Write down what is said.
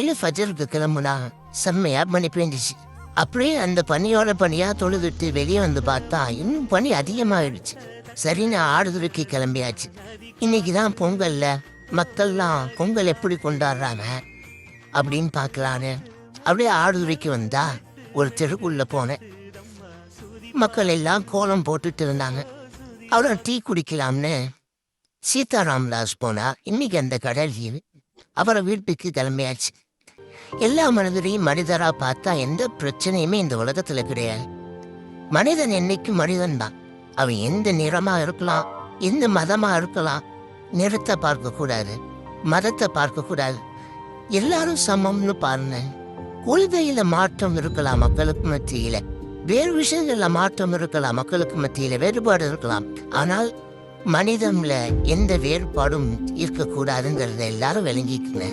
இல்லை ஃபஜருக்கு கிளம்புனா செம்மையா பனி பெஞ்சிச்சு. அப்படியே அந்த பனியோட பனியா தொழுதுட்டு வெளியே வந்து பார்த்தா இன்னும் பனி அதிகமாகிடுச்சு. சரின்னு ஆடுதுறைக்கு கிளம்பியாச்சு. இன்னைக்கு தான் பொங்கல்ல, மக்கள்லாம் பொங்கல் எப்படி கொண்டாடுறாங்க அப்படின்னு பார்க்கலான்னு அப்படியே ஆடுதுறைக்கு வந்தா ஒரு தெருக்குள்ள போனேன். மக்கள் எல்லாம் கோலம் போட்டுட்டு இருந்தாங்க. அப்புறம் டீ குடிக்கலாம்னு சீதாராமதாஸ் போனா. இன்னைக்கு அந்த கடை லீவு. அப்புறம் வீட்டுக்கு கிளம்பியாச்சு. எல்லா மனிதரையும் மனிதரா பார்த்தா எந்த பிரச்சனையுமே இந்த உலகத்துல கிடையாது. மனிதன் என்னைக்கு மனிதன் தான். அவன் எந்த நிறமா இருக்கலாம், எந்த மதமா இருக்கலாம். நிறத்தை பார்க்க கூடாது, மதத்தை பார்க்க கூடாது. எல்லாரும் சமம்னு பாருங்க. கொள்கையில மாற்றம் இருக்கலாம் மக்களுக்கு மத்தியில, வேறு விஷயங்கள்ல மாற்றம் இருக்கலாம் மக்களுக்கு மத்தியில, வேறுபாடு இருக்கலாம். ஆனால் மனிதன்ல எந்த வேறுபாடும் இருக்கக்கூடாதுங்கிறத எல்லாரும் விளங்கிக்குங்க.